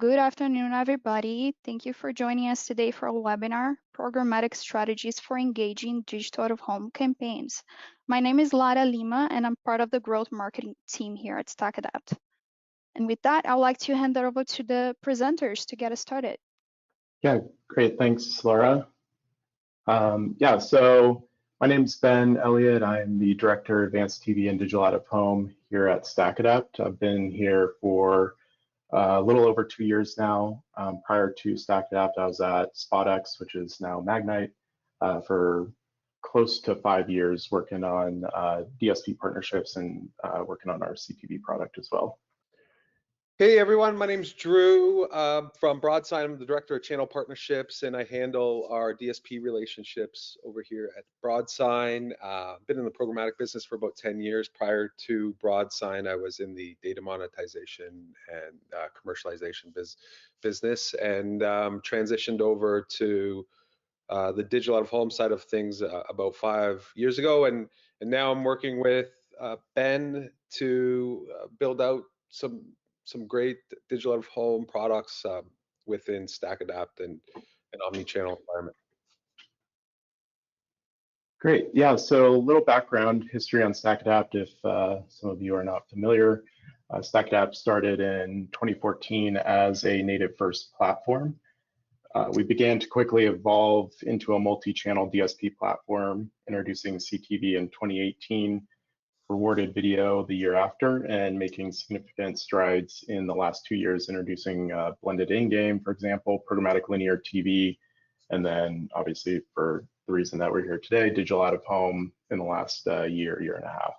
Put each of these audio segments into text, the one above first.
Good afternoon, everybody. Thank you for joining us today for a webinar, Programmatic Strategies for Engaging Digital Out-of-Home Campaigns. My name is Lara Lima, and I'm part of the growth marketing team here at StackAdapt. And with that, I'd like to hand it over to the presenters to get us started. Yeah, great. Thanks, Laura. So my name's Ben Elliott. I'm the Director of Advanced TV and Digital Out-of-Home here at StackAdapt. I've been here for a little over 2 years now. Prior to StackAdapt, I was at SpotX, which is now Magnite, for close to 5 years, working on DSP partnerships and working on our CTV product as well. Hey everyone, my name's Drew from Broadsign. I'm the Director of Channel Partnerships and I handle our DSP relationships over here at Broadsign. Been in the programmatic business for about 10 years. Prior to Broadsign, I was in the data monetization and commercialization business and transitioned over to the digital out-of-home side of things about 5 years ago. And now I'm working with Ben to build out some great digital out-of-home products within StackAdapt and an omni-channel environment. Great. Yeah, so a little background history on StackAdapt if some of you are not familiar. StackAdapt started in 2014 as a native-first platform. We began to quickly evolve into a multi-channel DSP platform, introducing CTV in 2018, rewarded video the year after, and making significant strides in the last 2 years, introducing blended in-game, for example, programmatic linear TV, and then obviously for the reason that we're here today, digital out-of-home in the last year and a half.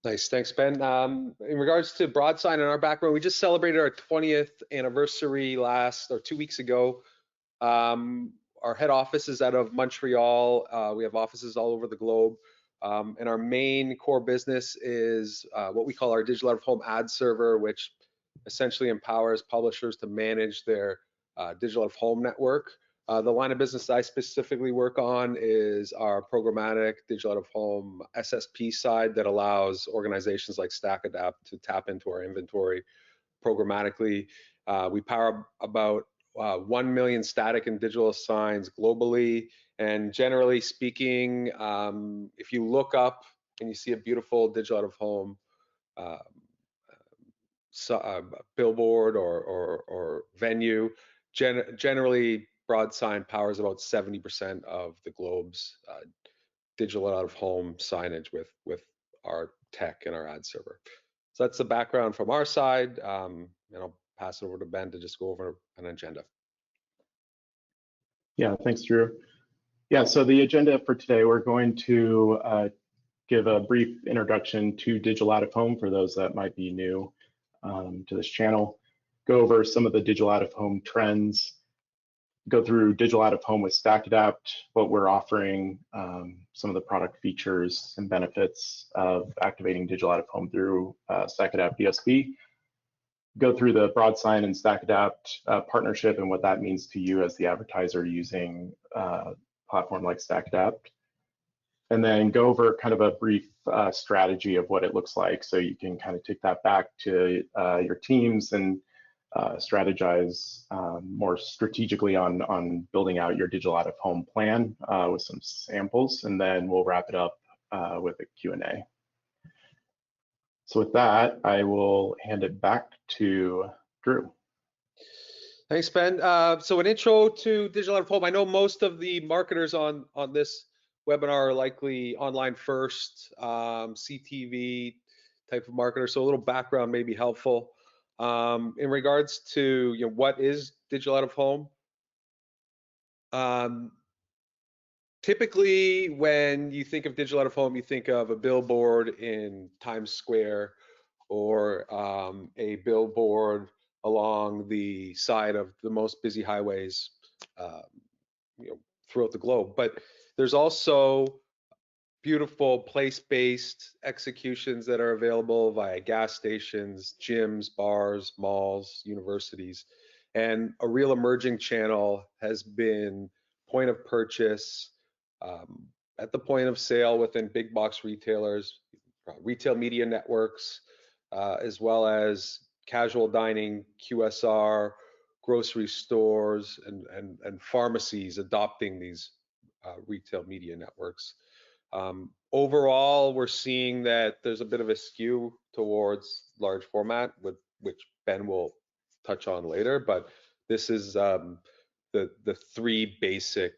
Nice, thanks, Ben. In regards to Broadsign and our background, we just celebrated our 20th anniversary 2 weeks ago. Our head office is out of Montreal. We have offices all over the globe. And our main core business is what we call our digital out-of-home ad server, which essentially empowers publishers to manage their digital out-of-home network. The line of business I specifically work on is our programmatic digital out-of-home SSP side that allows organizations like StackAdapt to tap into our inventory programmatically. We power about 1 million static and digital signs globally. And generally speaking, if you look up and you see a beautiful digital out-of-home billboard or venue, generally Broadsign powers about 70% of the globe's digital out-of-home signage with our tech and our ad server. So that's the background from our side, and I'll pass it over to Ben to just go over an agenda. Yeah, thanks, Drew. Yeah, so the agenda for today, we're going to give a brief introduction to digital out-of-home for those that might be new to this channel, go over some of the digital out-of-home trends, go through digital out-of-home with StackAdapt, what we're offering, some of the product features and benefits of activating digital out-of-home through StackAdapt DSP, go through the Broadsign and StackAdapt partnership and what that means to you as the advertiser using platform like StackAdapt, and then go over kind of a brief strategy of what it looks like, so you can kind of take that back to your teams and strategize more strategically on building out your digital out-of-home plan with some samples, and then we'll wrap it up with a Q&A. So with that, I will hand it back to Drew. Thanks, Ben. So an intro to digital out-of-home. I know most of the marketers on this webinar are likely online first, CTV type of marketer. So a little background may be helpful. In regards to what is digital out-of-home, typically when you think of digital out-of-home, you think of a billboard in Times Square or a billboard along the side of the most busy highways throughout the globe. But there's also beautiful place-based executions that are available via gas stations, gyms, bars, malls, universities. And a real emerging channel has been point of purchase, at the point of sale within big box retailers, retail media networks, as well as casual dining, QSR, grocery stores, and pharmacies adopting these retail media networks. Overall, we're seeing that there's a bit of a skew towards large format, which Ben will touch on later, but this is the three basic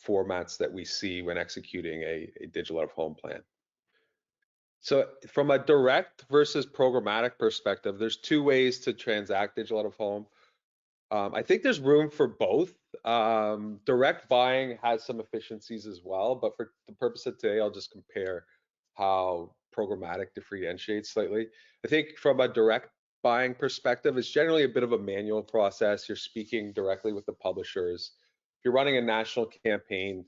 formats that we see when executing a digital out-of-home plan. So from a direct versus programmatic perspective, there's two ways to transact digital out-of-home. I think there's room for both. Direct buying has some efficiencies as well, but for the purpose of today, I'll just compare how programmatic differentiates slightly. I think from a direct buying perspective, it's generally a bit of a manual process. You're speaking directly with the publishers. If you're running a national campaign,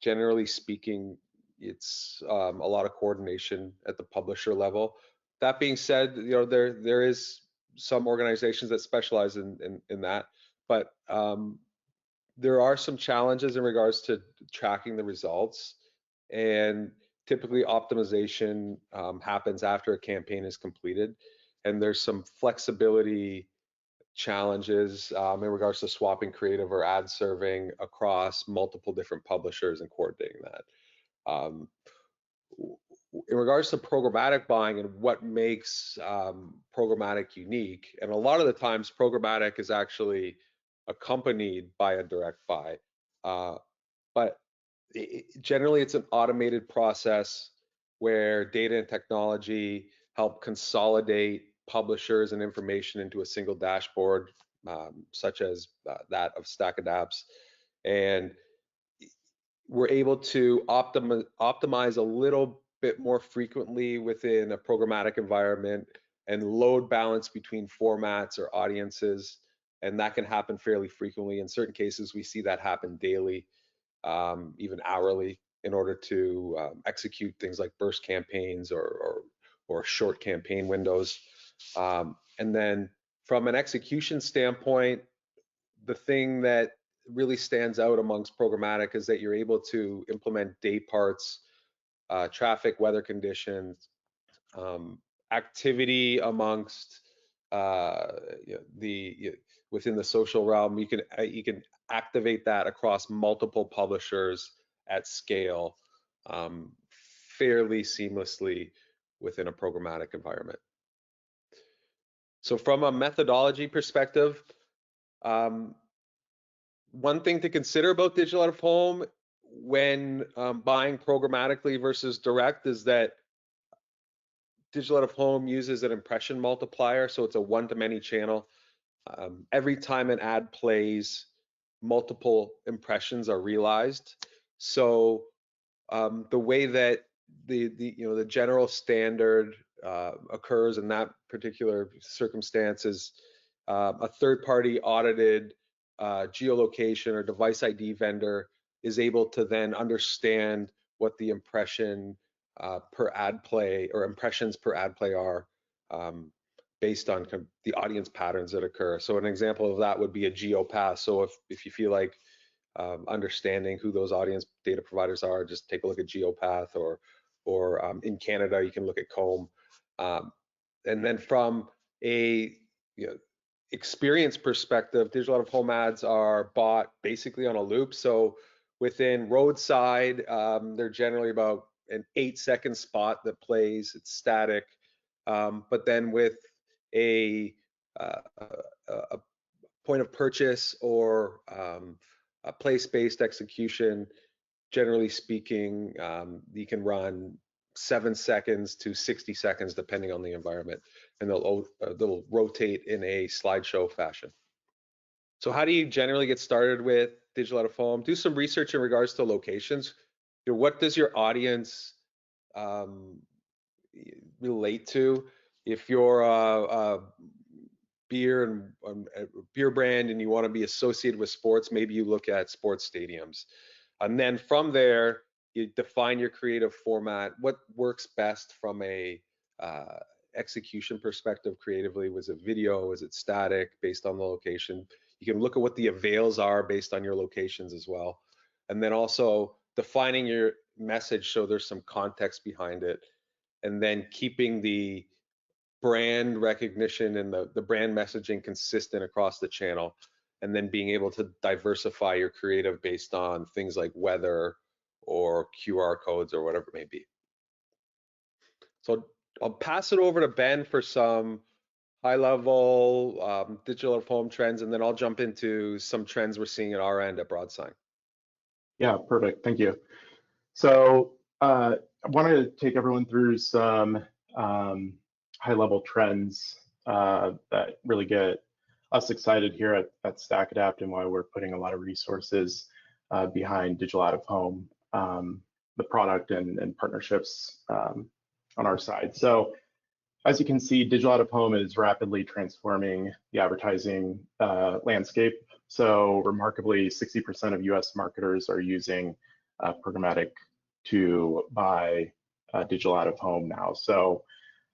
generally speaking, it's a lot of coordination at the publisher level. That being said, there is some organizations that specialize in that, but there are some challenges in regards to tracking the results, and typically optimization happens after a campaign is completed, and there's some flexibility challenges in regards to swapping creative or ad serving across multiple different publishers and coordinating that. In regards to programmatic buying and what makes programmatic unique, and a lot of the times programmatic is actually accompanied by a direct buy, but generally it's an automated process where data and technology help consolidate publishers and information into a single dashboard, such as that of StackAdapt, and we're able to optimize a little bit more frequently within a programmatic environment and load balance between formats or audiences, and that can happen fairly frequently. In certain cases, we see that happen daily, even hourly, in order to execute things like burst campaigns or short campaign windows. And then from an execution standpoint, the thing that really stands out amongst programmatic is that you're able to implement day parts, traffic, weather conditions, activity amongst within the social realm. You can activate that across multiple publishers at scale fairly seamlessly within a programmatic environment. So from a methodology perspective, one thing to consider about digital out of home when buying programmatically versus direct is that digital out of home uses an impression multiplier, so it's a one-to-many channel. Every time an ad plays, multiple impressions are realized. So the way that the general standard occurs in that particular circumstance is a third-party audited geolocation or device ID vendor is able to then understand what the impression per ad play or impressions per ad play are based on the audience patterns that occur. So an example of that would be a GeoPath. So if you feel like understanding who those audience data providers are, just take a look at GeoPath, or in Canada you can look at Comb. And then from a experience perspective, digital out of home ads are bought basically on a loop. So within roadside, they're generally about an 8-second spot that plays. It's static, but then with a point of purchase or a place-based execution, generally speaking, you can run 7 seconds to 60 seconds depending on the environment, and they'll rotate in a slideshow fashion. So how do you generally get started with digital out of home? Do some research in regards to locations. What does your audience relate to? If you're a beer brand and you want to be associated with sports, maybe you look at sports stadiums. And then from there, you define your creative format. What works best from a execution perspective creatively? Was it video? Was it static based on the location? You can look at what the avails are based on your locations as well. And then also defining your message so there's some context behind it. And then keeping the brand recognition and the brand messaging consistent across the channel, and then being able to diversify your creative based on things like weather or QR codes or whatever it may be. So I'll pass it over to Ben for some high-level digital out-of-home trends, and then I'll jump into some trends we're seeing at our end at Broadsign. Yeah, perfect. Thank you. So I wanted to take everyone through some high-level trends that really get us excited here at StackAdapt, and why we're putting a lot of resources behind digital out-of-home, the product and partnerships on our side. So as you can see, digital out-of-home is rapidly transforming the advertising landscape. So remarkably, 60% of US marketers are using programmatic to buy digital out-of-home now. So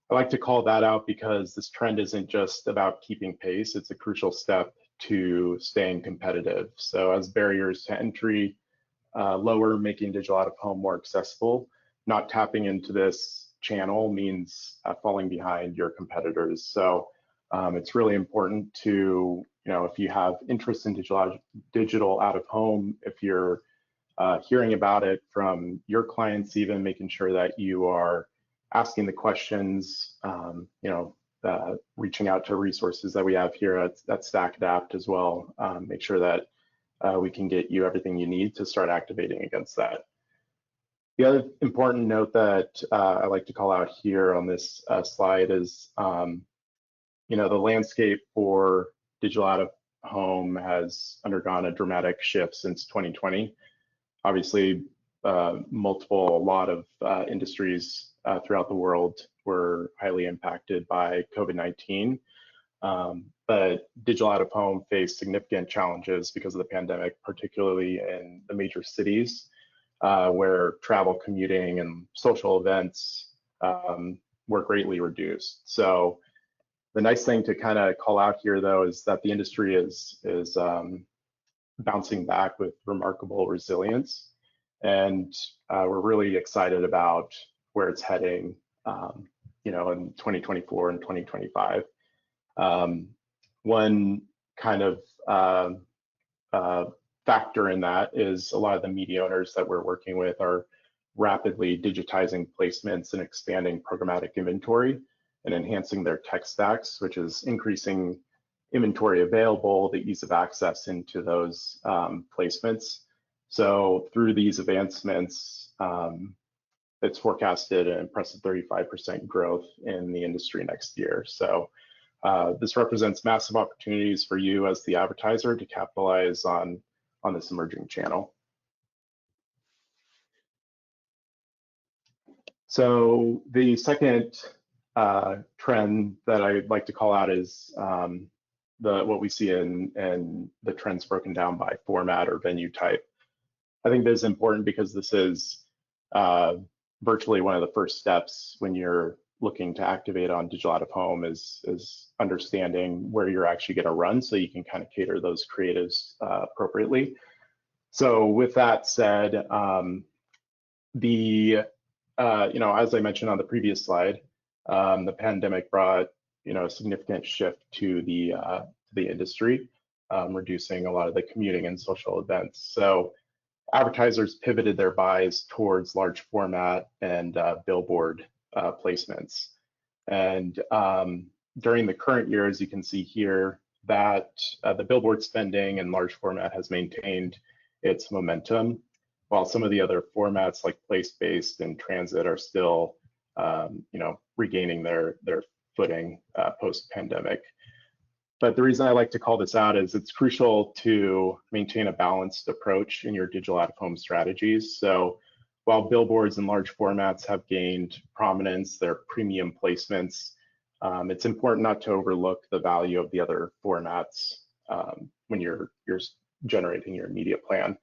I like to call that out because this trend isn't just about keeping pace, it's a crucial step to staying competitive. So as barriers to entry lower, making digital out-of-home more accessible, not tapping into this channel means falling behind your competitors. So it's really important to, if you have interest in digital out-of-home, if you're hearing about it from your clients, even making sure that you are asking the questions, reaching out to resources that we have here at StackAdapt as well. Make sure that we can get you everything you need to start activating against that. The other important note that I like to call out here on this slide is, the landscape for digital out-of-home has undergone a dramatic shift since 2020. Obviously, a lot of industries throughout the world were highly impacted by COVID-19. But digital out-of-home faced significant challenges because of the pandemic, particularly in the major cities, where travel, commuting, and social events were greatly reduced. So the nice thing to kind of call out here, though, is that the industry is bouncing back with remarkable resilience, and we're really excited about where it's heading, in 2024 and 2025. One kind of factor in that is a lot of the media owners that we're working with are rapidly digitizing placements and expanding programmatic inventory and enhancing their tech stacks, which is increasing inventory available, the ease of access into those placements. So through these advancements, it's forecasted an impressive 35% growth in the industry next year. So this represents massive opportunities for you as the advertiser to capitalize on this emerging channel. So the second trend that I'd like to call out is what we see in the trends broken down by format or venue type. I think this is important because this is virtually one of the first steps when you're looking to activate on digital out-of-home is understanding where you're actually going to run, so you can kind of cater those creatives appropriately. So with that said, as I mentioned on the previous slide, the pandemic brought a significant shift to the industry, reducing a lot of the commuting and social events. So advertisers pivoted their buys towards large format and billboard placements. And during the current year, as you can see here, that the billboard spending and large format has maintained its momentum, while some of the other formats like place-based and transit are still, regaining their footing post-pandemic. But the reason I like to call this out is it's crucial to maintain a balanced approach in your digital out-of-home strategies. So while billboards and large formats have gained prominence, they're premium placements, it's important not to overlook the value of the other formats when you're generating your media plan.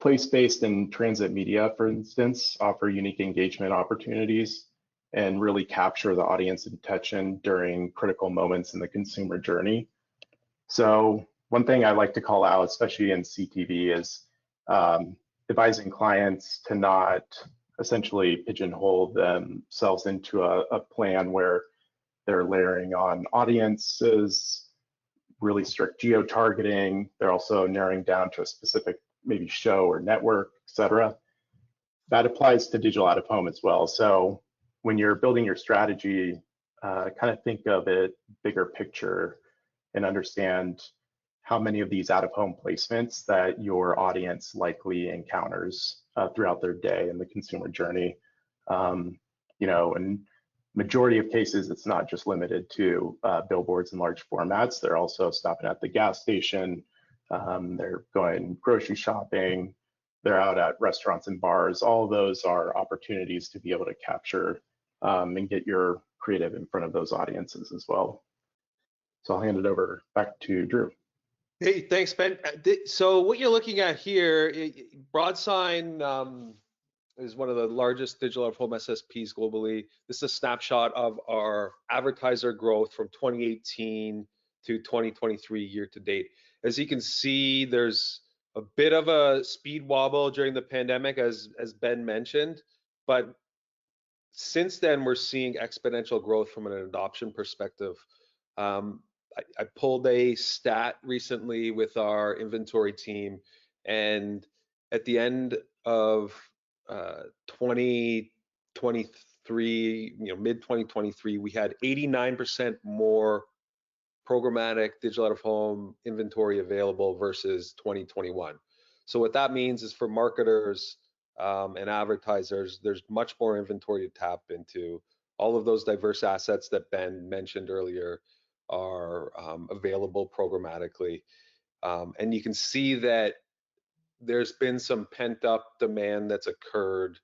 Place-based and transit media, for instance, offer unique engagement opportunities and really capture the audience attention during critical moments in the consumer journey. So one thing I like to call out, especially in CTV, is advising clients to not essentially pigeonhole themselves into a plan where They're layering on audiences, really strict geo-targeting. They're also narrowing down to a specific maybe show or network, etc. That applies to digital out of home as well. So when you're building your strategy, kind of think of it bigger picture and understand how many of these out of home placements that your audience likely encounters throughout their day in the consumer journey. You know, and majority of cases, it's not just limited to billboards in large formats. They're also stopping at the gas station. They're going grocery shopping. They're out at restaurants and bars. All of those are opportunities to be able to capture and get your creative in front of those audiences as well. So I'll hand it over back to Drew. Hey, thanks, Ben. So what you're looking at here, Broadsign is one of the largest digital out-of-home SSPs globally. This is a snapshot of our advertiser growth from 2018 to 2023 year to date. As you can see, there's a bit of a speed wobble during the pandemic, as Ben mentioned, but since then we're seeing exponential growth from an adoption perspective. I pulled a stat recently with our inventory team, and at the end of 2023, mid 2023, we had 89% more programmatic digital out of home inventory available versus 2021. So what that means is for marketers and advertisers, there's much more inventory to tap into. All of those diverse assets that Ben mentioned earlier are available programmatically. And you can see that there's been some pent up demand that's occurred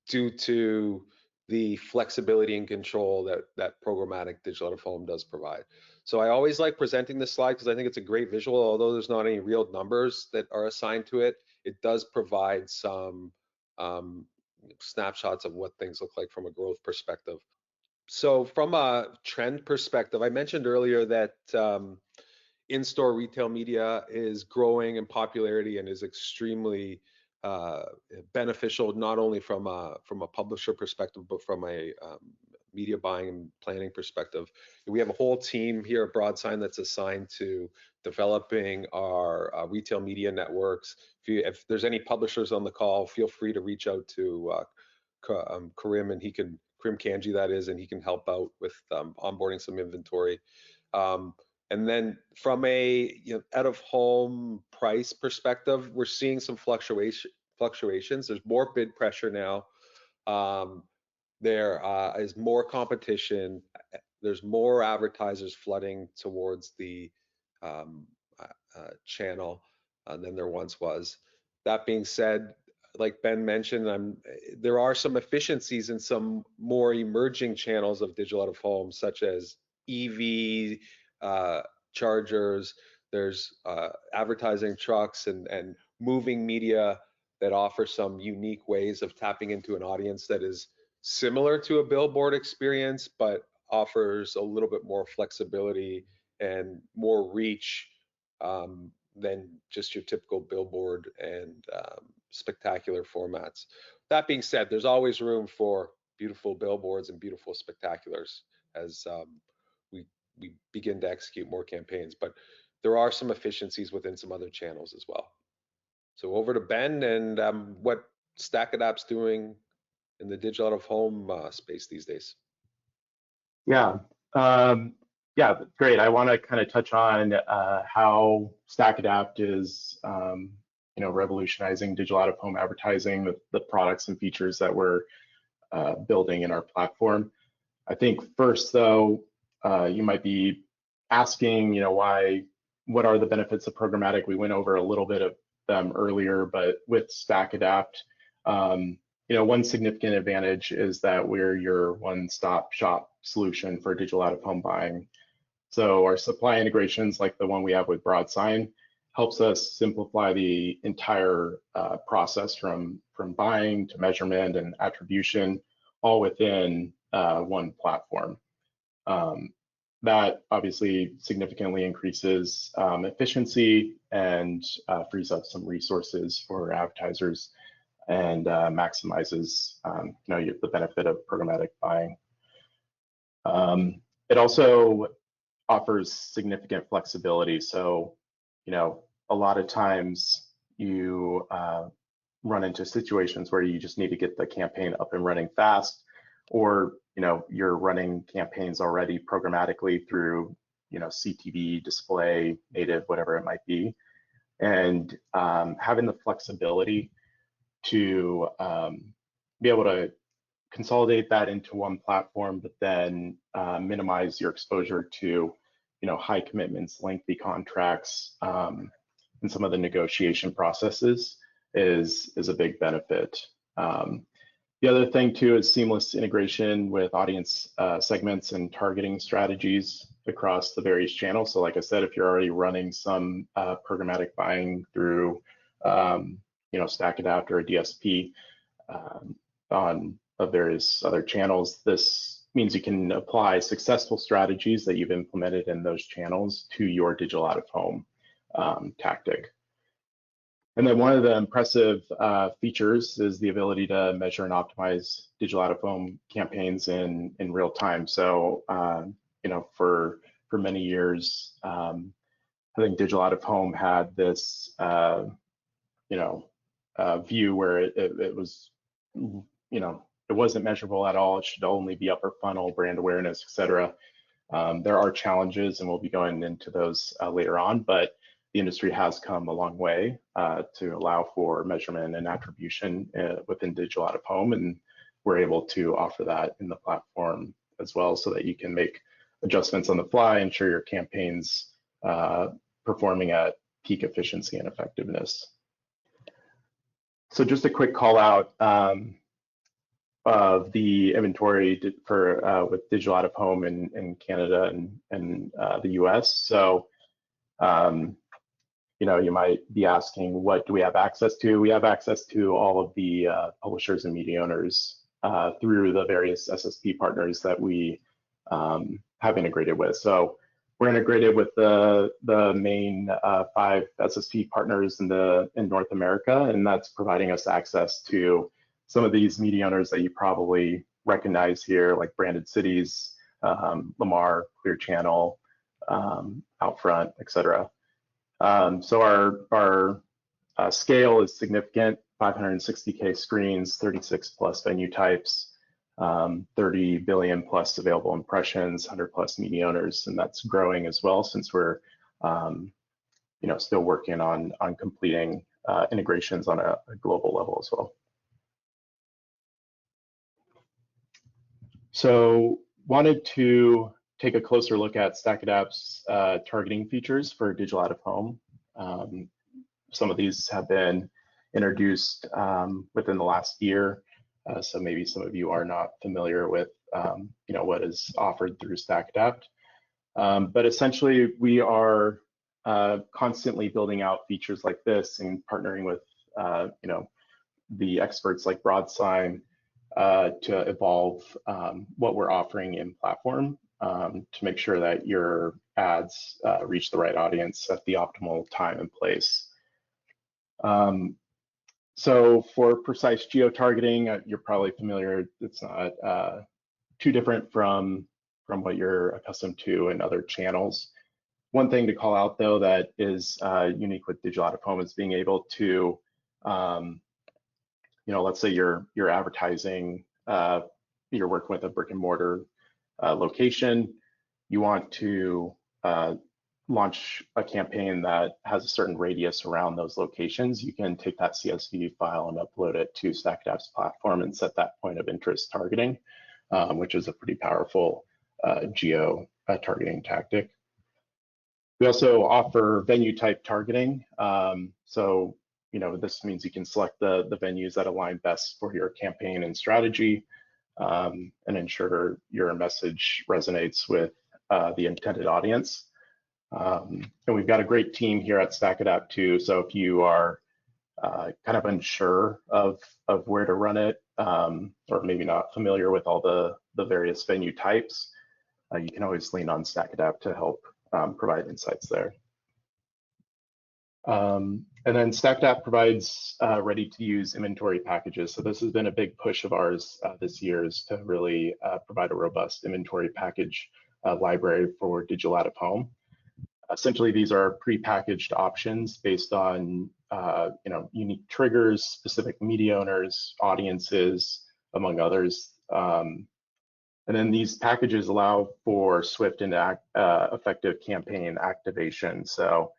due to the flexibility and control that programmatic digital out of home does provide. So I always like presenting this slide because I think it's a great visual. Although there's not any real numbers that are assigned to it, it does provide some snapshots of what things look like from a growth perspective. So from a trend perspective, I mentioned earlier that in-store retail media is growing in popularity and is extremely beneficial, not only from a publisher perspective, but from a media buying and planning perspective. We have a whole team here at Broadsign that's assigned to developing our retail media networks. If there's any publishers on the call, feel free to reach out to Karim, and Karim Kanji, that is, and he can help out with onboarding some inventory. And then from a out of home price perspective, we're seeing some fluctuations. There's more bid pressure now. There is more competition. There's more advertisers flooding towards the channel than there once was. That being said, like Ben mentioned, there are some efficiencies in some more emerging channels of digital out of home, such as EV chargers. There's advertising trucks and moving media that offer some unique ways of tapping into an audience that is similar to a billboard experience, but offers a little bit more flexibility and more reach than just your typical billboard and spectacular formats. That being said, there's always room for beautiful billboards and beautiful spectaculars as we begin to execute more campaigns, but there are some efficiencies within some other channels as well. So over to Ben and what StackAdapt's doing in the digital out of home space these days. Yeah, yeah, great. I want to kind of touch on how StackAdapt is, revolutionizing digital out of home advertising with the products and features that we're building in our platform. I think first, though, you might be asking, what are the benefits of programmatic? We went over a little bit of them earlier, but with StackAdapt, one significant advantage is that we're your one-stop shop solution for digital out of home buying. So our supply integrations, like the one we have with Broadsign, helps us simplify the entire process from buying to measurement and attribution, all within one platform. That obviously significantly increases efficiency and frees up some resources for advertisers and maximizes the benefit of programmatic buying. It also offers significant flexibility. So, a lot of times you run into situations where you just need to get the campaign up and running fast, or you're running campaigns already programmatically through CTV, display, native, whatever it might be, and having the flexibility to be able to consolidate that into one platform, but then minimize your exposure to high commitments, lengthy contracts, and some of the negotiation processes is a big benefit. The other thing too is seamless integration with audience segments and targeting strategies across the various channels. So like I said, if you're already running some programmatic buying through StackAdapt or a DSP on various other channels, this means you can apply successful strategies that you've implemented in those channels to your digital out-of-home tactic. And then one of the impressive features is the ability to measure and optimize digital out-of-home campaigns in real time. So, for many years, I think digital out-of-home had this, view where it was, it wasn't measurable at all. It should only be upper funnel, brand awareness, et cetera. There are challenges, and we'll be going into those later on, but the industry has come a long way to allow for measurement and attribution within digital out-of-home, and we're able to offer that in the platform as well, so that you can make adjustments on the fly, ensure your campaigns performing at peak efficiency and effectiveness. So just a quick call out of the inventory for with digital out-of-home in Canada and the US. So you might be asking, what do we have access to? We have access to all of the publishers and media owners through the various SSP partners that we have integrated with. So we're integrated with the main 5 SSP partners in North America, and that's providing us access to some of these media owners that you probably recognize here, like Branded Cities, Lamar, Clear Channel, Outfront, et cetera. So our scale is significant: 560K screens, 36 plus venue types, 30 billion plus available impressions, 100 plus media owners, and that's growing as well, since we're still working on completing integrations on a global level as well. So wanted to take a closer look at StackAdapt's targeting features for digital out-of-home. Some of these have been introduced within the last year, so maybe some of you are not familiar with what is offered through StackAdapt. But essentially, we are constantly building out features like this and partnering with the experts like Broadsign to evolve what we're offering in platform to make sure that your ads reach the right audience at the optimal time and place. So for precise geo-targeting, you're probably familiar. It's not too different from what you're accustomed to in other channels. One thing to call out, though, that is unique with digital out-of-home is being able to let's say you're advertising, you're working with a brick and mortar location, you want to launch a campaign that has a certain radius around those locations. You can take that CSV file and upload it to StackAdapt's platform and set that point of interest targeting, which is a pretty powerful geo targeting tactic. We also offer venue type targeting. So this means you can select the venues that align best for your campaign and strategy, and ensure your message resonates with the intended audience. And we've got a great team here at StackAdapt too. So if you are kind of unsure of where to run it, or maybe not familiar with all the various venue types, you can always lean on StackAdapt to help provide insights there. And then StackAdapt provides ready-to-use inventory packages. So this has been a big push of ours this year, is to really provide a robust inventory package library for digital out-of-home. Essentially, these are prepackaged options based on unique triggers, specific media owners, audiences, among others. And then these packages allow for swift and effective campaign activation. So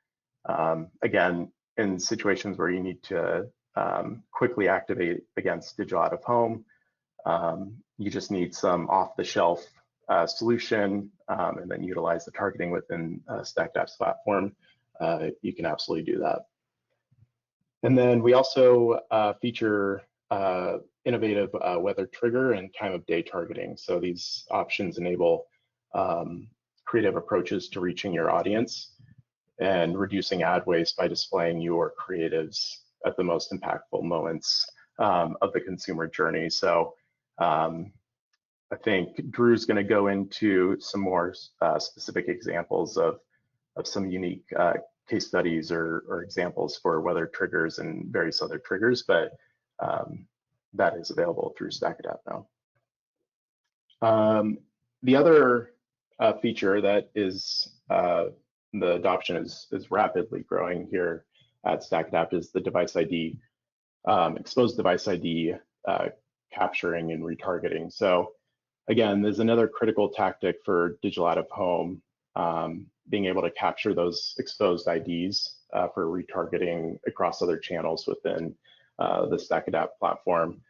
again, in situations where you need to quickly activate against digital out of home, you just need some off-the-shelf solution and then utilize the targeting within StackAdapt's platform. You can absolutely do that. And then we also feature innovative weather trigger and time of day targeting. So these options enable creative approaches to reaching your audience and reducing ad waste by displaying your creatives at the most impactful moments of the consumer journey. So I think Drew's going to go into some more specific examples of some unique case studies or examples for weather triggers and various other triggers, but that is available through StackAdapt now. The other feature that is the adoption is rapidly growing here at StackAdapt is the device ID, exposed device ID capturing and retargeting. So again, there's another critical tactic for digital out of home, being able to capture those exposed IDs for retargeting across other channels within the StackAdapt platform.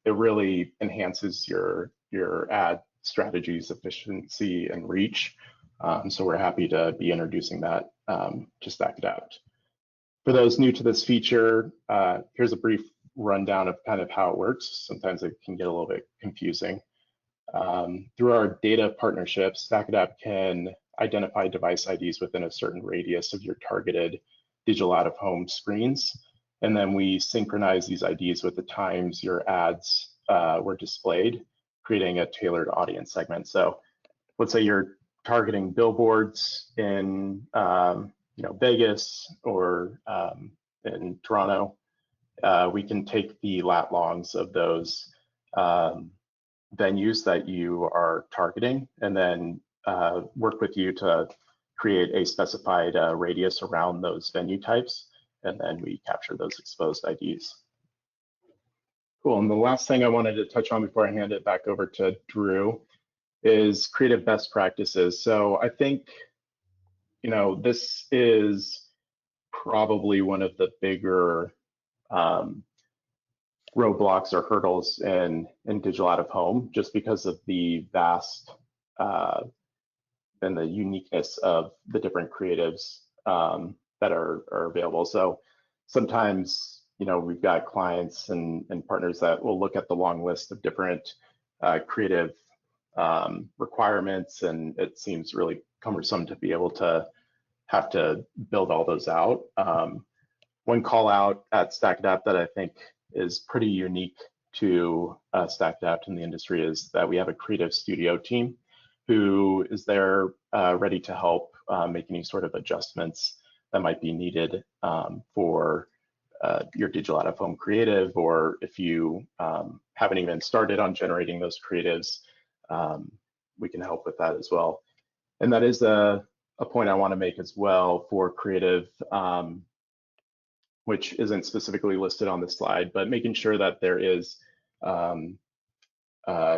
It really enhances your ad strategy's efficiency and reach. So we're happy to be introducing that to StackAdapt. For those new to this feature, here's a brief rundown of kind of how it works. Sometimes it can get a little bit confusing. Through our data partnerships, StackAdapt can identify device IDs within a certain radius of your targeted digital out-of-home screens. And then we synchronize these IDs with the times your ads were displayed, creating a tailored audience segment. So let's say you're targeting billboards in Vegas or in Toronto. We can take the lat longs of those venues that you are targeting and then work with you to create a specified radius around those venue types, and then we capture those exposed IDs. Cool, and the last thing I wanted to touch on before I hand it back over to Drew is creative best practices. So I think, this is probably one of the bigger roadblocks or hurdles in digital out of home, just because of the vast and the uniqueness of the different creatives that are available. So sometimes, we've got clients and partners that will look at the long list of different creative requirements, and it seems really cumbersome to be able to have to build all those out. One call out at StackAdapt that I think is pretty unique to StackAdapt in the industry is that we have a creative studio team who is there ready to help make any sort of adjustments that might be needed for your digital out of home creative, or if you haven't even started on generating those creatives, we can help with that as well. And that is a point I want to make as well for creative, which isn't specifically listed on the slide, but making sure that there is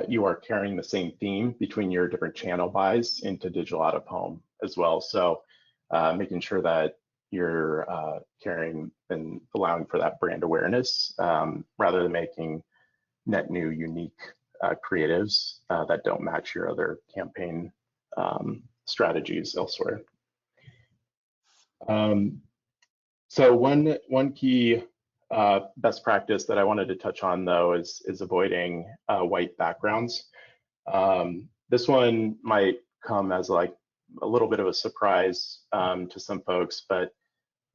you are carrying the same theme between your different channel buys into digital out of home as well. So making sure that you're carrying and allowing for that brand awareness rather than making net new unique creatives that don't match your other campaign strategies elsewhere. So one key best practice that I wanted to touch on, though, is avoiding white backgrounds. This one might come as like a little bit of a surprise to some folks, but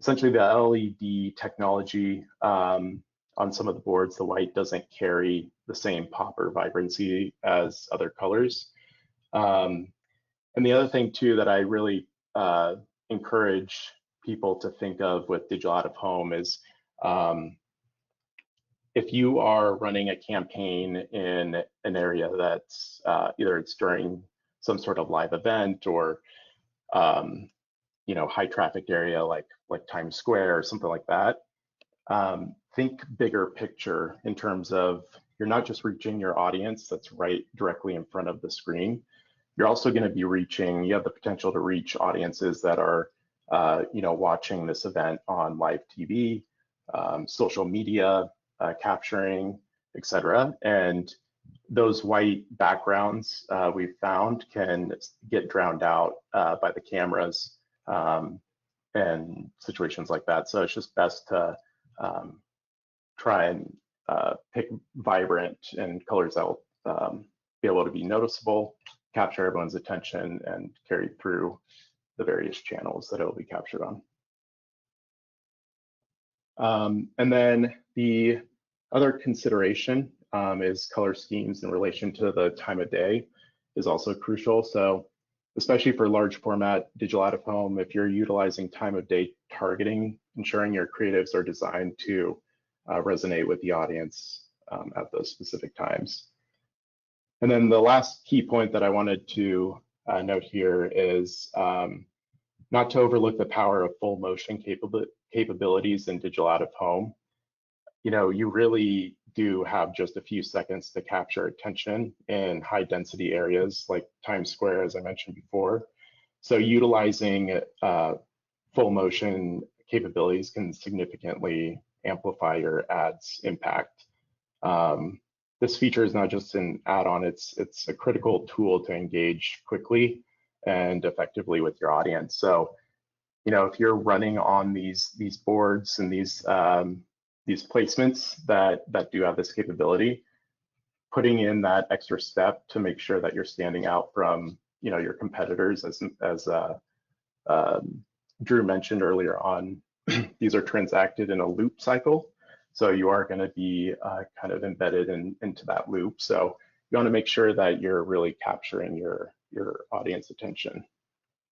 essentially the LED technology on some of the boards, the white doesn't carry the same pop or vibrancy as other colors. And the other thing too that I really encourage people to think of with digital out of home is if you are running a campaign in an area that's either it's during some sort of live event or high traffic area like Times Square or something like that, think bigger picture in terms of you're not just reaching your audience that's right directly in front of the screen. You're also going to be reaching, you have the potential to reach audiences that are watching this event on live TV, social media, capturing, etc. And those white backgrounds we've found can get drowned out by the cameras and situations like that. So it's just best to try and pick vibrant and colors that will be able to be noticeable, capture everyone's attention, and carry through the various channels that it will be captured on. And then the other consideration is color schemes in relation to the time of day is also crucial. So especially for large format digital out of home, if you're utilizing time of day targeting, ensuring your creatives are designed to resonate with the audience at those specific times. And then the last key point that I wanted to note here is not to overlook the power of full motion capabilities in digital out of home. You really do have just a few seconds to capture attention in high density areas like Times Square, as I mentioned before. So utilizing full motion capabilities can significantly amplify your ads impact. This feature is not just an add-on, it's a critical tool to engage quickly and effectively with your audience. So, if you're running on these boards and these placements that do have this capability, putting in that extra step to make sure that you're standing out from your competitors, as Drew mentioned earlier on, these are transacted in a loop cycle. So you are going to be kind of embedded into that loop. So you want to make sure that you're really capturing your audience attention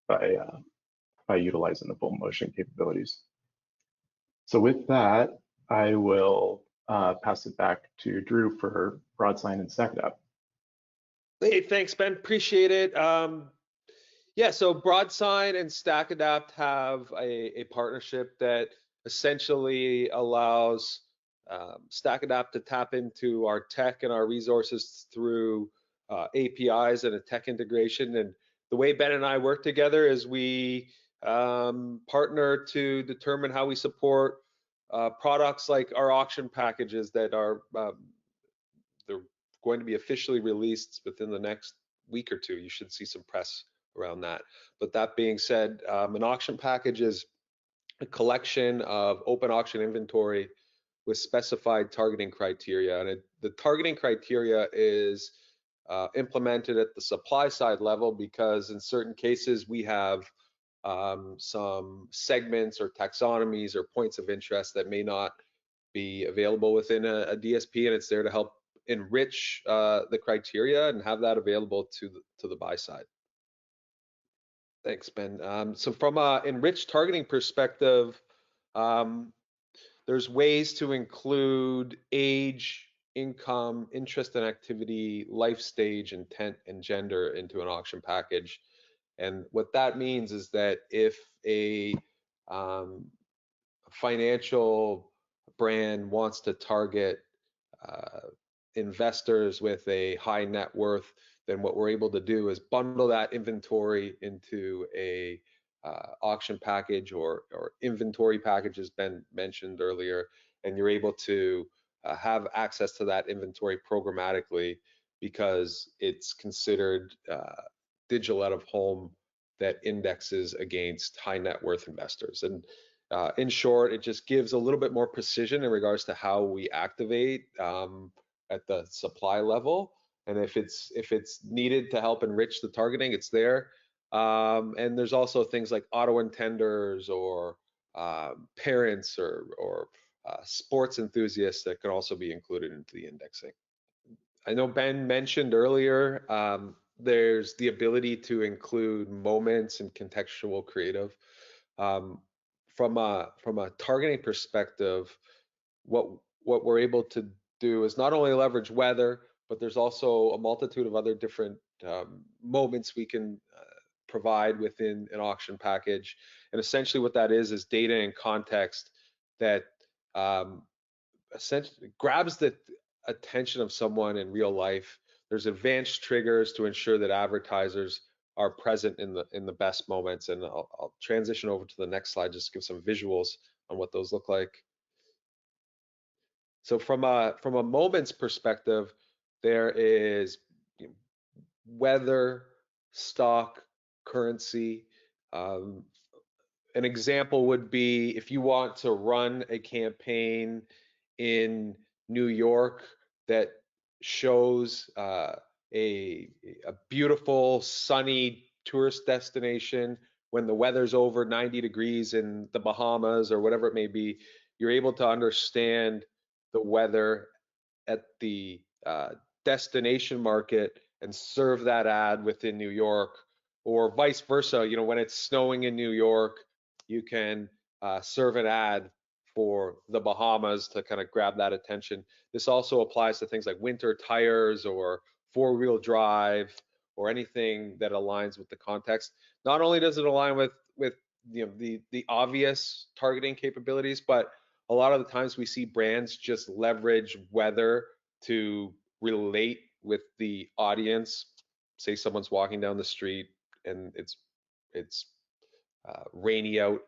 by utilizing the full motion capabilities. So with that, I will pass it back to Drew for Broadsign and StackAdapt. Hey, thanks, Ben. Appreciate it. Yeah, so Broadsign and StackAdapt have a partnership that essentially allows StackAdapt to tap into our tech and our resources through APIs and a tech integration. And the way Ben and I work together is we partner to determine how we support products like our auction packages that are they're going to be officially released within the next week or two. You should see some press around that. But that being said, an auction package is a collection of open auction inventory with specified targeting criteria. And the targeting criteria is implemented at the supply side level because in certain cases we have some segments or taxonomies or points of interest that may not be available within a DSP, and it's there to help enrich the criteria and have that available to the buy side. Thanks, Ben. So from an enriched targeting perspective, there's ways to include age, income, interest and activity, life stage, intent, and gender into an auction package. And what that means is that if a financial brand wants to target investors with a high net worth, then what we're able to do is bundle that inventory into a auction package or inventory package, as Ben mentioned earlier, and you're able to have access to that inventory programmatically because it's considered digital out of home that indexes against high net worth investors. And in short, it just gives a little bit more precision in regards to how we activate at the supply level. And if it's needed to help enrich the targeting, it's there. And there's also things like auto intenders or parents or sports enthusiasts that can also be included into the indexing. I know Ben mentioned earlier, there's the ability to include moments and contextual creative. from a targeting perspective, what we're able to do is not only leverage weather, but there's also a multitude of other different moments we can provide within an auction package. And essentially what that is data and context that essentially grabs the attention of someone in real life. There's advanced triggers to ensure that advertisers are present in the best moments. And I'll transition over to the next slide, just to give some visuals on what those look like. So from a moments perspective, there is weather, stock, currency. An example would be if you want to run a campaign in New York that shows a beautiful sunny tourist destination when the weather's over 90 degrees in the Bahamas or whatever it may be, you're able to understand the weather at the destination market and serve that ad within New York, or vice versa. You know, when it's snowing in New York, you can serve an ad for the Bahamas to kind of grab that attention. This also applies to things like winter tires or four-wheel drive or anything that aligns with the context. Not only does it align with you know the obvious targeting capabilities, but a lot of the times we see brands just leverage weather to relate with the audience. Say someone's walking down the street and it's rainy out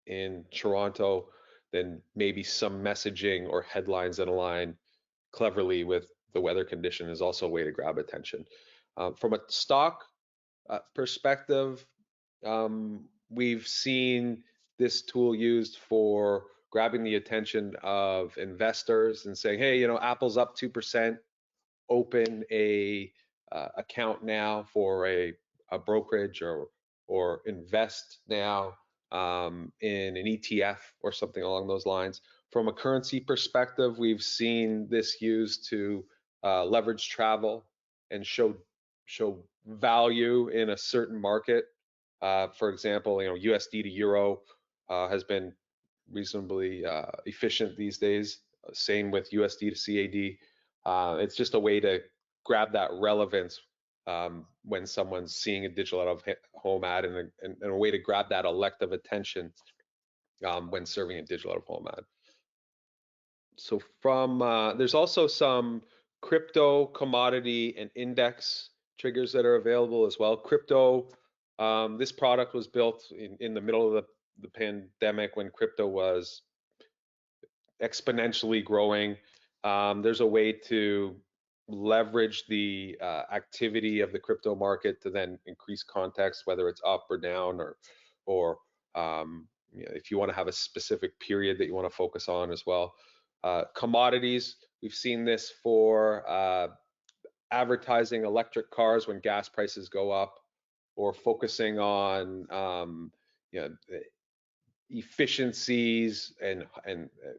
in Toronto, then maybe some messaging or headlines that align cleverly with the weather condition is also a way to grab attention. From a stock perspective, we've seen this tool used for grabbing the attention of investors and saying, hey, you know, Apple's up 2%, open a account now for a brokerage, or invest now in an ETF or something along those lines. From a currency perspective, we've seen this used to leverage travel and show value in a certain market. For example, you know, USD to Euro has been reasonably efficient these days. Same with USD to CAD. It's just a way to grab that relevance when someone's seeing a digital out of home ad, and a way to grab that elective attention when serving a digital out of home ad. So from there's also some crypto, commodity, and index triggers that are available as well. Crypto, this product was built in the middle of the pandemic when crypto was exponentially growing. There's a way to leverage the activity of the crypto market to then increase context, whether it's up or down, or you know, if you want to have a specific period that you want to focus on as well. Commodities, we've seen this for advertising electric cars when gas prices go up, or focusing on you know, efficiencies and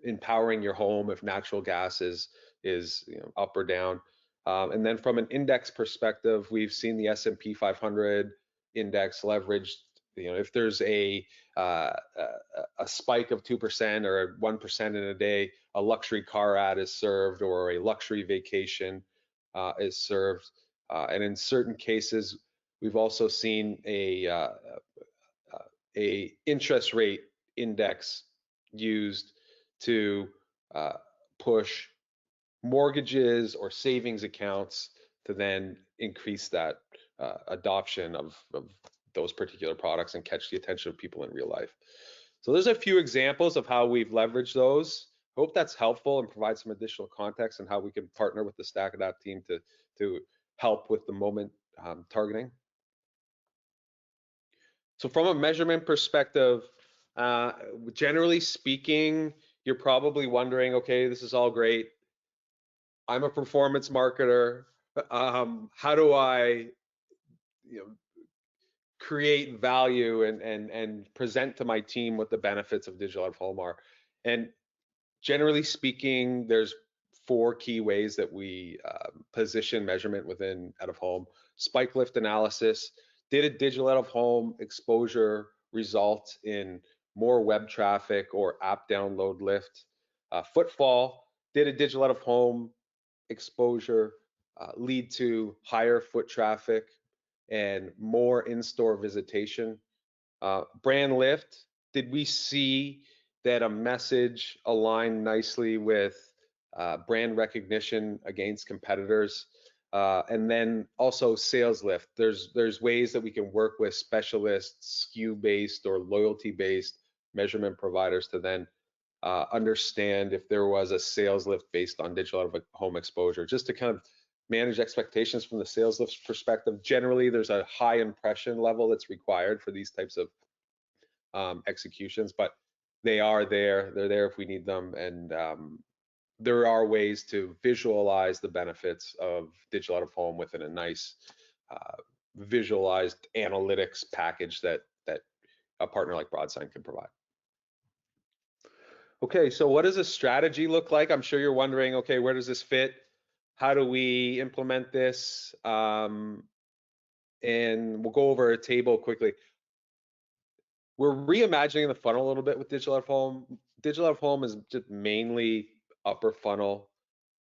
empowering your home if natural gas is you know, up or down. And then from an index perspective, we've seen the S&P 500 index leveraged. You know, if there's a spike of 2% or 1% in a day, a luxury car ad is served, or a luxury vacation is served. And in certain cases, we've also seen a interest rate index used to push mortgages or savings accounts to then increase that adoption of those particular products and catch the attention of people in real life. So there's a few examples of how we've leveraged those. Hope that's helpful and provide some additional context on how we can partner with the StackAdapt team to help with the moment targeting. So from a measurement perspective, generally speaking, you're probably wondering, okay, this is all great. I'm a performance marketer. How do I, you know, create value and present to my team what the benefits of digital out of home are? And generally speaking, there's 4 key ways that we position measurement within out of home. Spike lift analysis. Did a digital out of home exposure result in more web traffic or app download lift. Footfall, did a digital out of home exposure lead to higher foot traffic and more in-store visitation? Brand lift, did we see that a message aligned nicely with brand recognition against competitors? And then also sales lift. There's ways that we can work with specialists, SKU-based or loyalty-based measurement providers to then understand if there was a sales lift based on digital out of home exposure, just to kind of manage expectations from the sales lift perspective. Generally, there's a high impression level that's required for these types of executions, but they are there. They're there if we need them, and there are ways to visualize the benefits of digital out of home within a nice visualized analytics package that a partner like Broadsign can provide. Okay, so what does a strategy look like? I'm sure you're wondering, okay, where does this fit? How do we implement this? And we'll go over a table quickly. We're reimagining the funnel a little bit with digital out of home. Digital out of home is just mainly upper funnel.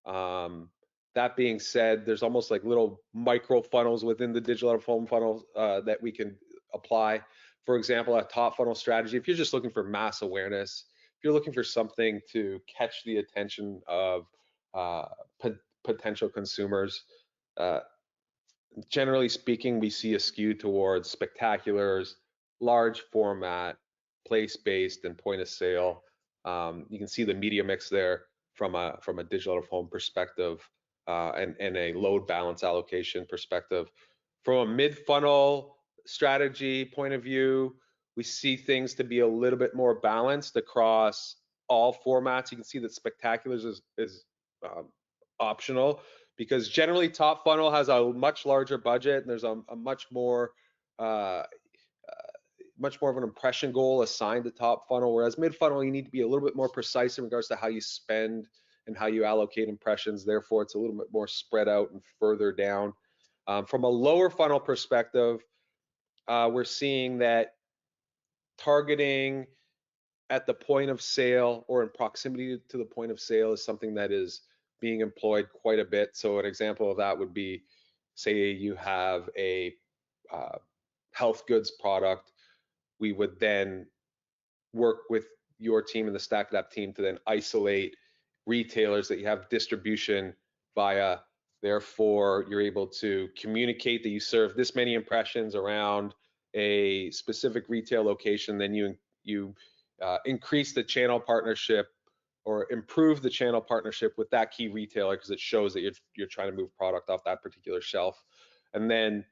That being said, there's almost like little micro funnels within the digital out of home funnel that we can apply. For example, a top funnel strategy, if you're just looking for mass awareness, if you're looking for something to catch the attention of potential consumers, generally speaking, we see a skew towards spectaculars, large format, place-based, and point of sale. You can see the media mix there from a digital out of home perspective and a load balance allocation perspective. From a mid-funnel strategy point of view, we see things to be a little bit more balanced across all formats. You can see that spectaculars is optional, because generally top funnel has a much larger budget and there's a much more of an impression goal assigned to top funnel, whereas mid funnel you need to be a little bit more precise in regards to how you spend and how you allocate impressions. Therefore, it's a little bit more spread out and further down. From a lower funnel perspective, we're seeing that targeting at the point of sale or in proximity to the point of sale is something that is being employed quite a bit. So an example of that would be, say you have a health goods product, we would then work with your team and the StackAdapt team to then isolate retailers that you have distribution via. Therefore, you're able to communicate that you serve this many impressions around a specific retail location. Then you increase the channel partnership or improve the channel partnership with that key retailer, because it shows that you're trying to move product off that particular shelf. And then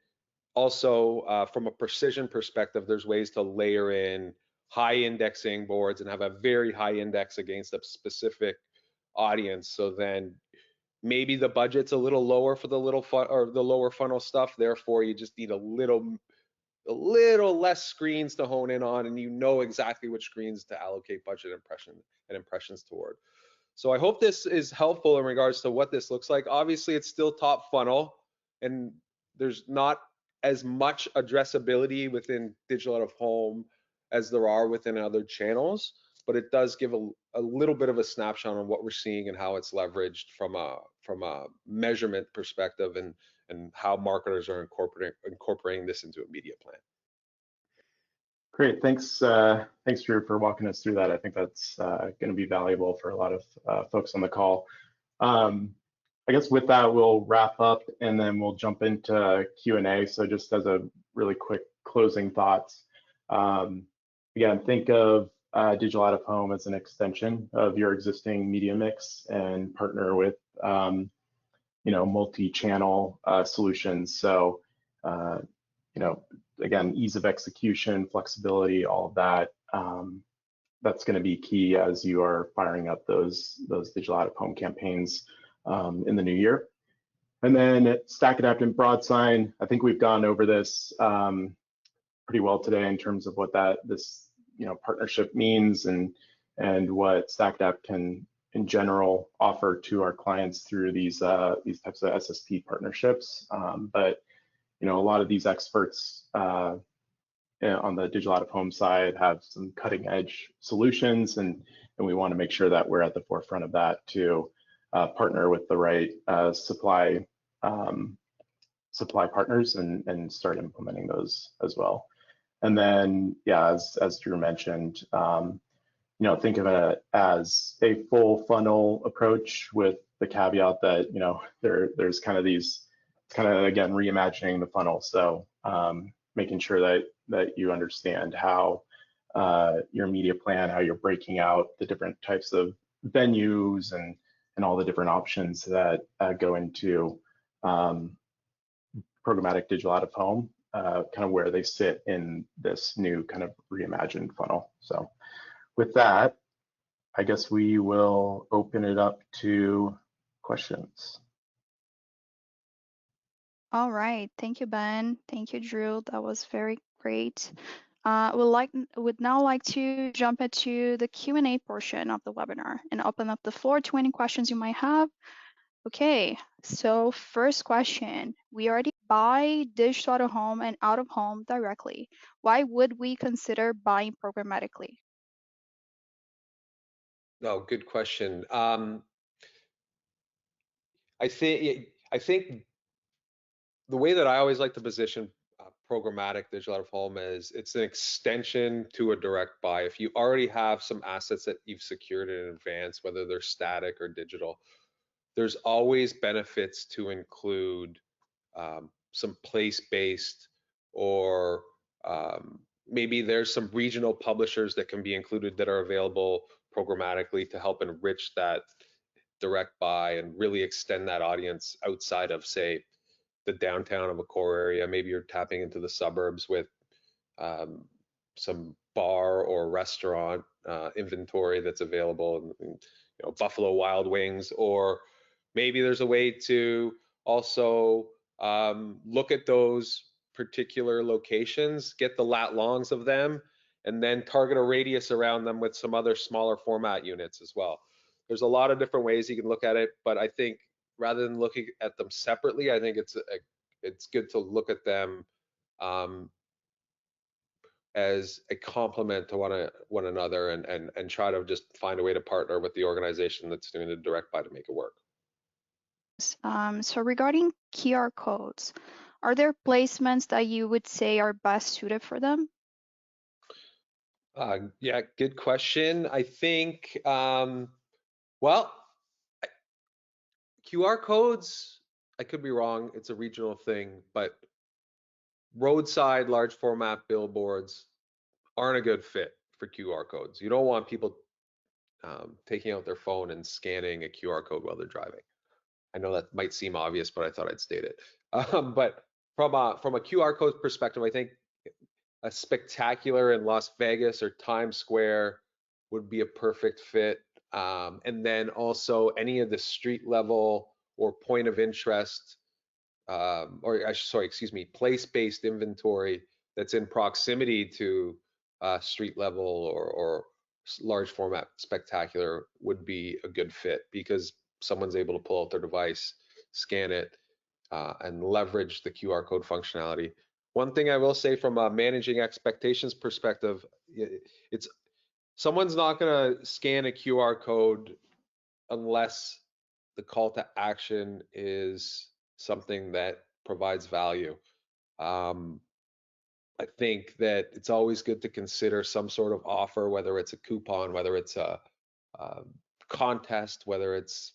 also from a precision perspective, there's ways to layer in high indexing boards and have a very high index against a specific audience. So then maybe the budget's a little lower for the lower funnel stuff. Therefore, you just need a little less screens to hone in on, and you know exactly which screens to allocate budget impressions toward. So I hope this is helpful in regards to what this looks like. Obviously, it's still top funnel, and there's not as much addressability within digital out of home as there are within other channels, but it does give a little bit of a snapshot on what we're seeing and how it's leveraged from a measurement perspective, and how marketers are incorporating this into a media plan. Great, thanks Drew for walking us through that. I think that's going to be valuable for a lot of folks on the call. I guess with that, we'll wrap up and then we'll jump into Q&A. So just as a really quick closing thoughts, again, think of digital out of home as an extension of your existing media mix, and partner with multi-channel solutions. So again, ease of execution, flexibility, all of that, that's going to be key as you are firing up those digital out of home campaigns in the new year. And then at StackAdapt and Broadsign, I think we've gone over this pretty well today in terms of what this partnership means and what StackAdapt can in general offer to our clients through these types of SSP partnerships. But a lot of these experts on the digital out of home side have some cutting edge solutions, and we want to make sure that we're at the forefront of that to partner with the right supply partners and start implementing those as well. And then, yeah, as Drew mentioned, think of it as a full funnel approach with the caveat that, there's kind of these, it's kind of, again, reimagining the funnel. So making sure that you understand how your media plan, how you're breaking out the different types of venues and all the different options that go into programmatic digital out of home, kind of where they sit in this new kind of reimagined funnel. So with that, I guess we will open it up to questions. All right. Thank you, Ben. Thank you, Drew. That was very great. Would now like to jump into the Q&A portion of the webinar and open up the floor to any questions you might have. Okay, so first question. We already buy digital out of home and out of home directly. Why would we consider buying programmatically? Oh, good question. I think the way that I always like to position programmatic digital out of home is it's an extension to a direct buy. If you already have some assets that you've secured in advance, whether they're static or digital, there's always benefits to include some place-based, or maybe there's some regional publishers that can be included that are available programmatically to help enrich that direct buy and really extend that audience outside of, say, the downtown of a core area. Maybe you're tapping into the suburbs with some bar or restaurant inventory that's available, and Buffalo Wild Wings, or maybe there's a way to also look at those particular locations, get the lat longs of them, and then target a radius around them with some other smaller format units as well. There's a lot of different ways you can look at it, but I think rather than looking at them separately, I think it's good to look at them as a complement to one another, and try to just find a way to partner with the organization that's doing the direct buy to make it work. So regarding QR codes, are there placements that you would say are best suited for them? Yeah, good question. I think, well, QR codes, I could be wrong, it's a regional thing, but roadside large format billboards aren't a good fit for QR codes. You don't want people taking out their phone and scanning a QR code while they're driving. I know that might seem obvious, but I thought I'd state it. But from a QR code perspective, I think a spectacular in Las Vegas or Times Square would be a perfect fit. And then also any of the street level or point of interest, place-based inventory that's in proximity to street level or large format spectacular would be a good fit, because someone's able to pull out their device, scan it, and leverage the QR code functionality. One thing I will say from a managing expectations perspective, it's someone's not going to scan a QR code unless the call to action is something that provides value. I think that it's always good to consider some sort of offer, whether it's a coupon, whether it's a contest, whether it's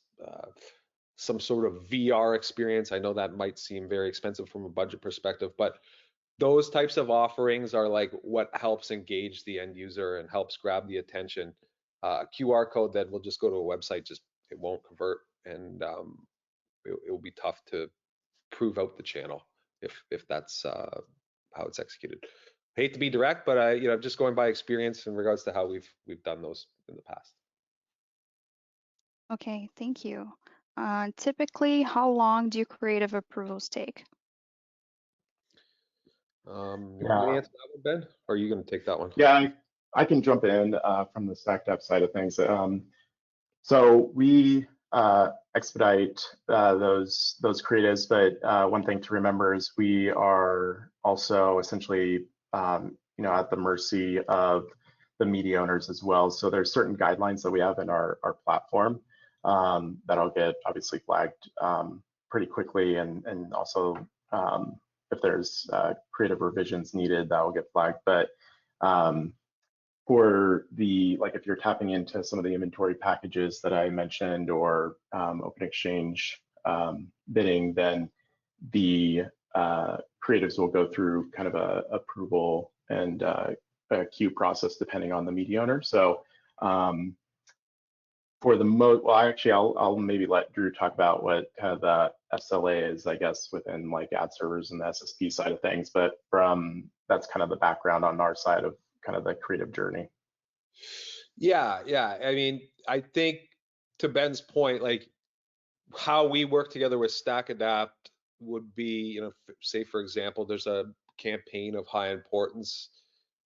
some sort of VR experience. I know that might seem very expensive from a budget perspective, but those types of offerings are like what helps engage the end user and helps grab the attention. QR code that will just go to a website, it won't convert, and it will be tough to prove out the channel if that's how it's executed. Hate to be direct, but just going by experience in regards to how we've done those in the past. Okay, thank you. Typically, how long do creative approvals take? You want me to answer that one, Ben, or are you going to take that one? Yeah, I can jump in from the StackAdapt side of things. So we expedite those creatives, but one thing to remember is we are also essentially at the mercy of the media owners as well. So there's certain guidelines that we have in our platform that'll get obviously flagged pretty quickly, and also if there's creative revisions needed, that will get flagged. But for the, like, if you're tapping into some of the inventory packages that I mentioned, or open exchange bidding, then the creatives will go through kind of a approval and a queue process depending on the media owner. So for the well, actually, I'll maybe let Drew talk about what kind of the SLA is, I guess, within like ad servers and the SSP side of things. But that's kind of the background on our side of kind of the creative journey. Yeah. I mean, I think to Ben's point, like how we work together with StackAdapt would be, say for example, there's a campaign of high importance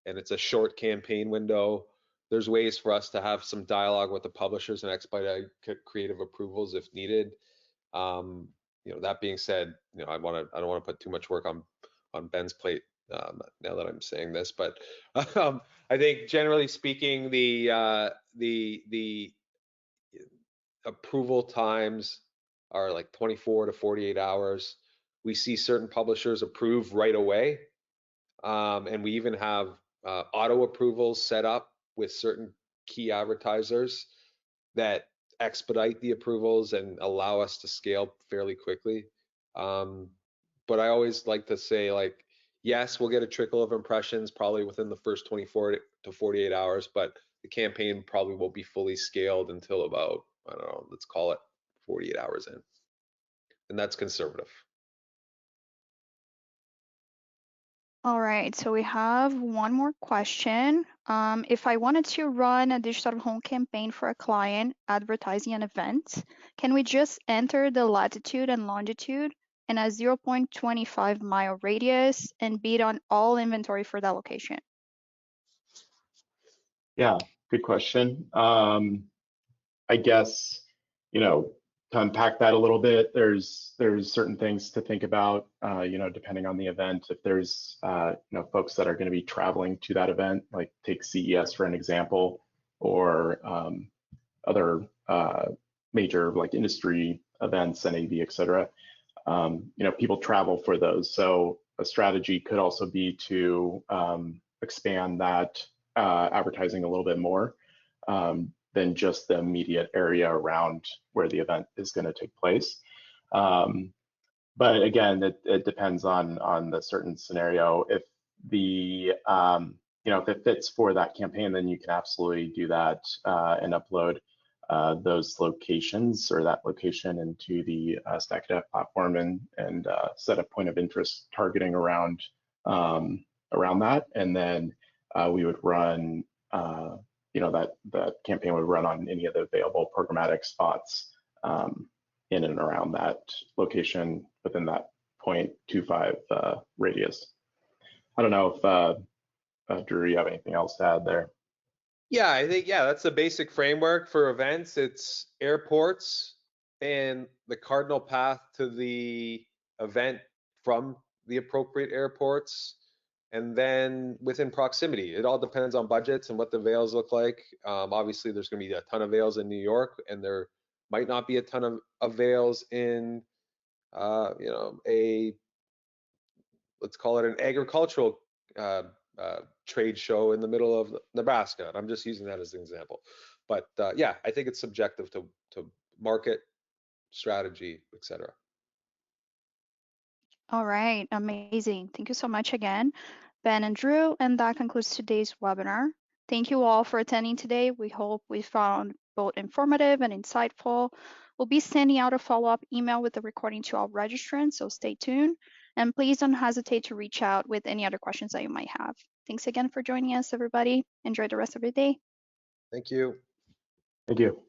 and it's a short campaign window. There's ways for us to have some dialogue with the publishers and expedite creative approvals if needed. That being said, I don't want to put too much work on Ben's plate now that I'm saying this, but I think generally speaking, the approval times are like 24 to 48 hours. We see certain publishers approve right away, and we even have auto approvals set up with certain key advertisers that expedite the approvals and allow us to scale fairly quickly. But I always like to say, like, yes, we'll get a trickle of impressions probably within the first 24 to 48 hours, but the campaign probably won't be fully scaled until about, I don't know, let's call it 48 hours in. And that's conservative. All right, so we have one more question. If I wanted to run a digital home campaign for a client advertising an event, can we just enter the latitude and longitude and a 0.25 mile radius and bid on all inventory for that location? Yeah, good question. I guess, to unpack that a little bit, there's certain things to think about, depending on the event. If there's, folks that are going to be traveling to that event, like take CES for an example, or other major like industry events, NAB, et cetera, people travel for those. So a strategy could also be to expand that advertising a little bit more than just the immediate area around where the event is going to take place. But again, it depends on the certain scenario. If the if it fits for that campaign, then you can absolutely do that and upload those locations or that location into the StackAdapt platform and set a point of interest targeting around that, and then we would run. That campaign would run on any of the available programmatic spots in and around that location within that 0.25 radius. I don't know if Drew, you have anything else to add there? Yeah, I think, that's the basic framework for events. It's airports and the cardinal path to the event from the appropriate airports, and then within proximity. It all depends on budgets and what the avails look like. Obviously, there's going to be a ton of avails in New York, and there might not be a ton of avails in, let's call it an agricultural trade show in the middle of Nebraska. I'm just using that as an example. But I think it's subjective to market, strategy, etc. All right, amazing. Thank you so much again, Ben and Drew. And that concludes today's webinar. Thank you all for attending today. We hope we found both informative and insightful. We'll be sending out a follow-up email with the recording to all registrants, so stay tuned. And please don't hesitate to reach out with any other questions that you might have. Thanks again for joining us, everybody. Enjoy the rest of your day. Thank you. Thank you.